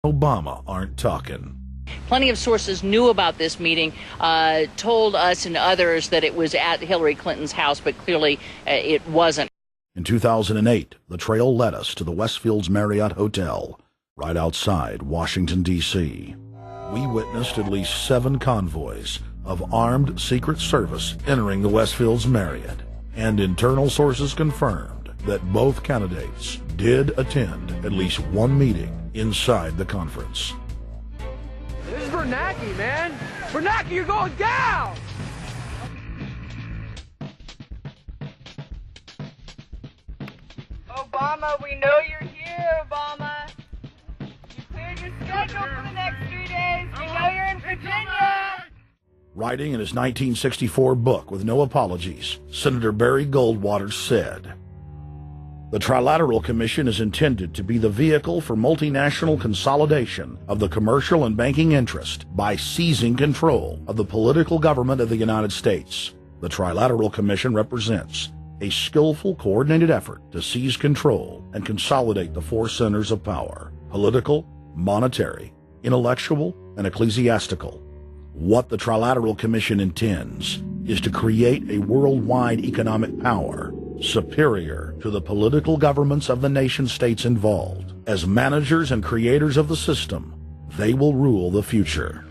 Obama aren't talking. Plenty of sources knew about this meeting, told us and others that it was at Hillary Clinton's house, but clearly it wasn't. In 2008, the trail led us to the Westfields Marriott Hotel, right outside Washington, D.C. We witnessed at least 7 convoys of armed Secret Service entering the Westfields Marriott, and internal sources confirmed that both candidates did attend at least one meeting inside the conference. This is Bernanke, man. Bernanke, you're going down! Obama, we know you're here, Obama. You cleared your schedule for the next 3 days. We know you're in Virginia. Writing in his 1964 book, With No Apologies, Senator Barry Goldwater said, "The Trilateral Commission is intended to be the vehicle for multinational consolidation of the commercial and banking interest by seizing control of the political government of the United States. The Trilateral Commission represents a skillful, coordinated effort to seize control and consolidate the 4 centers of power: political, monetary, intellectual, and ecclesiastical. What the Trilateral Commission intends is to create a worldwide economic power superior to the political governments of the nation-states involved. As managers and creators of the system, they will rule the future."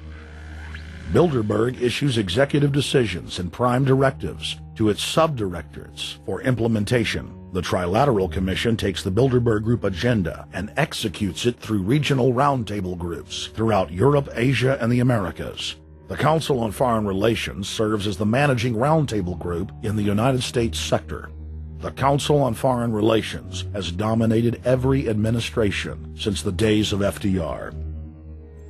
Bilderberg issues executive decisions and prime directives to its subdirectorates for implementation. The Trilateral Commission takes the Bilderberg Group agenda and executes it through regional roundtable groups throughout Europe, Asia, and the Americas. The Council on Foreign Relations serves as the managing roundtable group in the United States sector. The Council on Foreign Relations has dominated every administration since the days of FDR.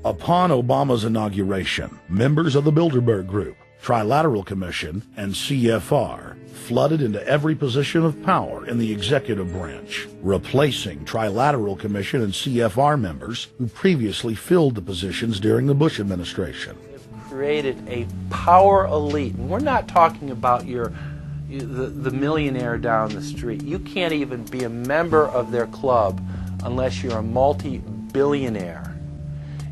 Upon Obama's inauguration, members of the Bilderberg Group, Trilateral Commission, and CFR flooded into every position of power in the executive branch, replacing Trilateral Commission and CFR members who previously filled the positions during the Bush administration. Created a power elite, and we're not talking about the millionaire down the street. You can't even be a member of their club unless you're a multi-billionaire.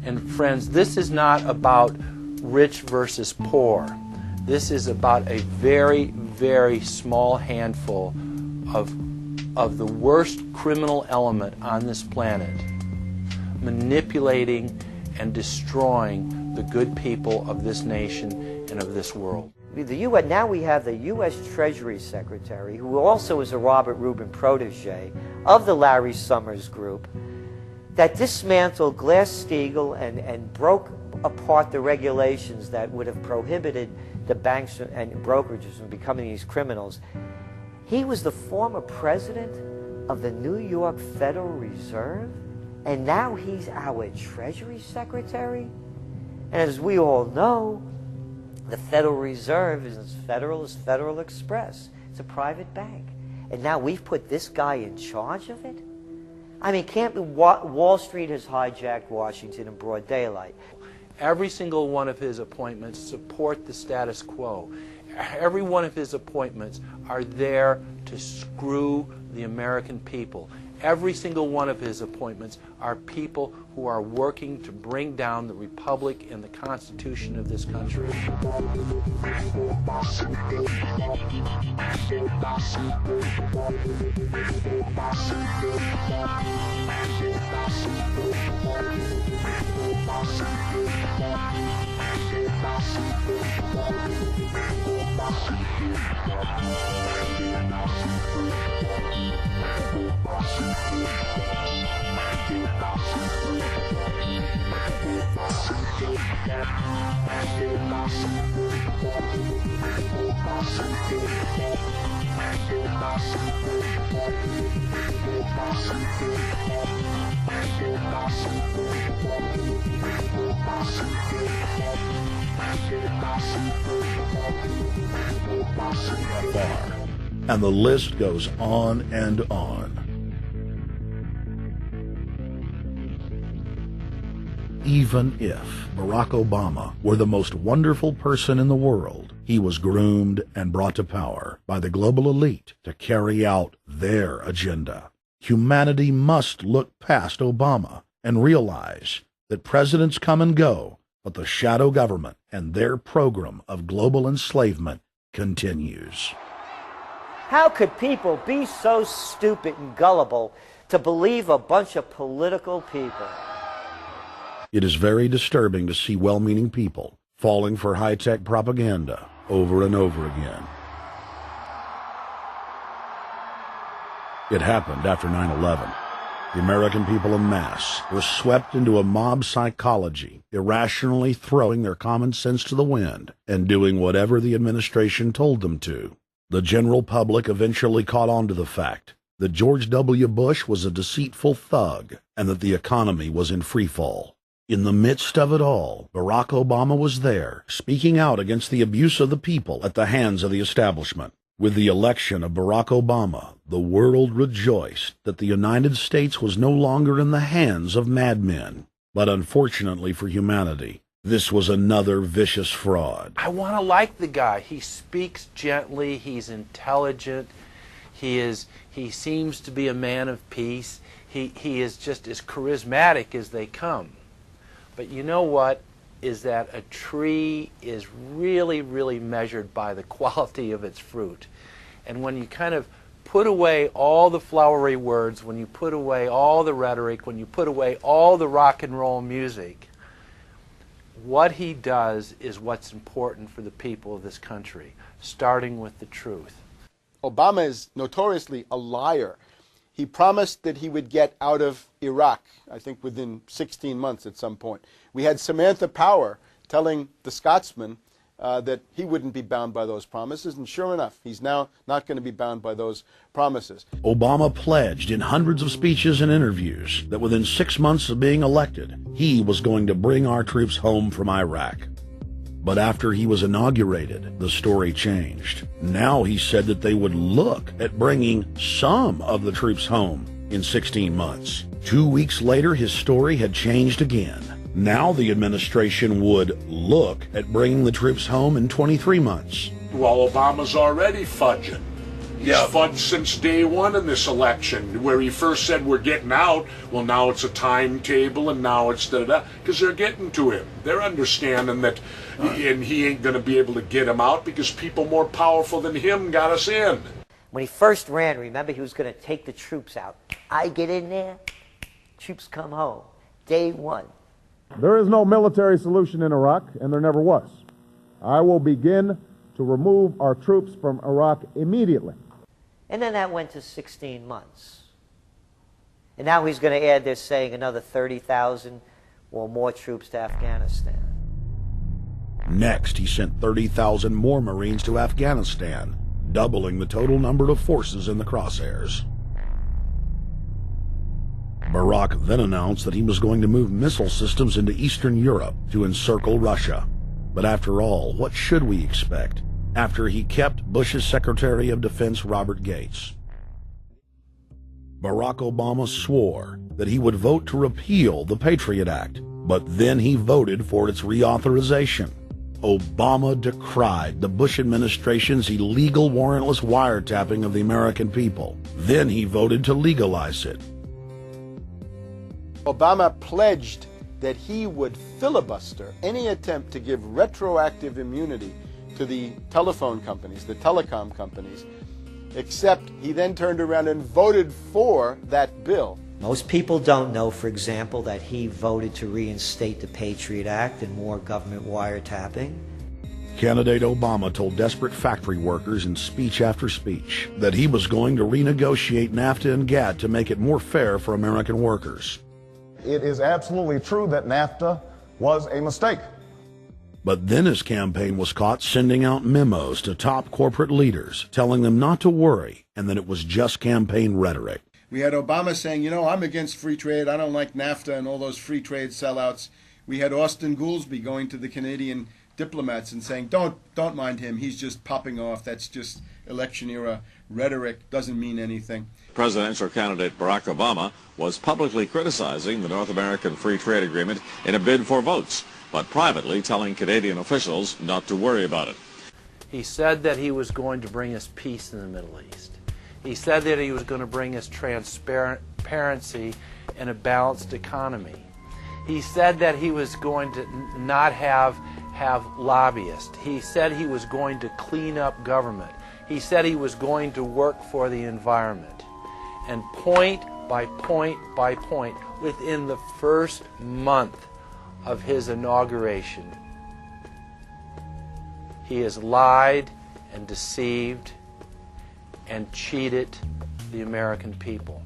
And friends, this is not about rich versus poor. This is about a very, very small handful of the worst criminal element on this planet, manipulating and destroying the good people of this nation and of this world. Now we have the U.S. Treasury Secretary, who also is a Robert Rubin protege of the Larry Summers Group, that dismantled Glass-Steagall and broke apart the regulations that would have prohibited the banks and brokerages from becoming these criminals. He was the former president of the New York Federal Reserve, and now he's our Treasury Secretary. And as we all know, the Federal Reserve is as federal as Federal Express. It's a private bank. And now we've put this guy in charge of it? I mean, Wall Street has hijacked Washington in broad daylight. Every single one of his appointments support the status quo. Every one of his appointments are there to screw the American people. Every single one of his appointments are people who are working to bring down the Republic and the Constitution of this country. And the list goes on and on. Even if Barack Obama were the most wonderful person in the world, he was groomed and brought to power by the global elite to carry out their agenda. Humanity must look past Obama and realize that presidents come and go, but the shadow government and their program of global enslavement continues. How could people be so stupid and gullible to believe a bunch of political people? It is very disturbing to see well-meaning people falling for high-tech propaganda over and over again. It happened after 9/11. The American people en masse were swept into a mob psychology, irrationally throwing their common sense to the wind and doing whatever the administration told them to. The general public eventually caught on to the fact that George W. Bush was a deceitful thug and that the economy was in free fall. In the midst of it all, Barack Obama was there, speaking out against the abuse of the people at the hands of the establishment. With the election of Barack Obama, the world rejoiced that the United States was no longer in the hands of madmen. But unfortunately for humanity, this was another vicious fraud. I want to like the guy. He speaks gently. He's intelligent. He seems to be a man of peace. He is just as charismatic as they come. But you know what? Is that a tree is really, really measured by the quality of its fruit. And when you kind of put away all the flowery words, when you put away all the rhetoric, when you put away all the rock and roll music, what he does is what's important for the people of this country, starting with the truth. Obama is notoriously a liar. He promised that he would get out of Iraq, I think within 16 months at some point. We had Samantha Power telling the Scotsman that he wouldn't be bound by those promises, and sure enough, he's now not going to be bound by those promises. Obama pledged in hundreds of speeches and interviews that within 6 months of being elected, he was going to bring our troops home from Iraq. But after he was inaugurated, the story changed. Now he said that they would look at bringing some of the troops home in 16 months. 2 weeks later, his story had changed again. Now the administration would look at bringing the troops home in 23 months. Well, Obama's already fudging. He's fudged since day one in this election, where he first said we're getting out. Well, now it's a timetable, and now it's da-da-da, because they're getting to him. They're understanding that, and he ain't going to be able to get him out because people more powerful than him got us in. When he first ran, remember, he was going to take the troops out. I get in there, troops come home. Day one. There is no military solution in Iraq, and there never was. I will begin to remove our troops from Iraq immediately. And then that went to 16 months. And now he's going to add, they're saying, another 30,000 or more troops to Afghanistan. Next, he sent 30,000 more Marines to Afghanistan, doubling the total number of forces in the crosshairs. Barack then announced that he was going to move missile systems into Eastern Europe to encircle Russia. But after all, what should we expect after he kept Bush's Secretary of Defense Robert Gates? Barack Obama swore that he would vote to repeal the Patriot Act, but then he voted for its reauthorization. Obama decried the Bush administration's illegal warrantless wiretapping of the American people. Then he voted to legalize it. Obama pledged that he would filibuster any attempt to give retroactive immunity to the telephone companies, the telecom companies, except he then turned around and voted for that bill. Most people don't know, for example, that he voted to reinstate the Patriot Act and more government wiretapping. Candidate Obama told desperate factory workers in speech after speech that he was going to renegotiate NAFTA and GATT to make it more fair for American workers. It is absolutely true that NAFTA was a mistake. But then his campaign was caught sending out memos to top corporate leaders, telling them not to worry and that it was just campaign rhetoric. We had Obama saying, you know, I'm against free trade. I don't like NAFTA and all those free trade sellouts. We had Austin Goolsbee going to the Canadian diplomats and saying, don't mind him. He's just popping off. That's just election era rhetoric. Doesn't mean anything. Presidential candidate Barack Obama was publicly criticizing the North American Free Trade Agreement in a bid for votes, but privately telling Canadian officials not to worry about it. He said that he was going to bring us peace in the Middle East. He said that he was going to bring us transparency and a balanced economy. He said that he was going to not have lobbyists. He said he was going to clean up government. He said he was going to work for the environment. And point by point by point, within the first month of his inauguration, he has lied and deceived and cheated the American people.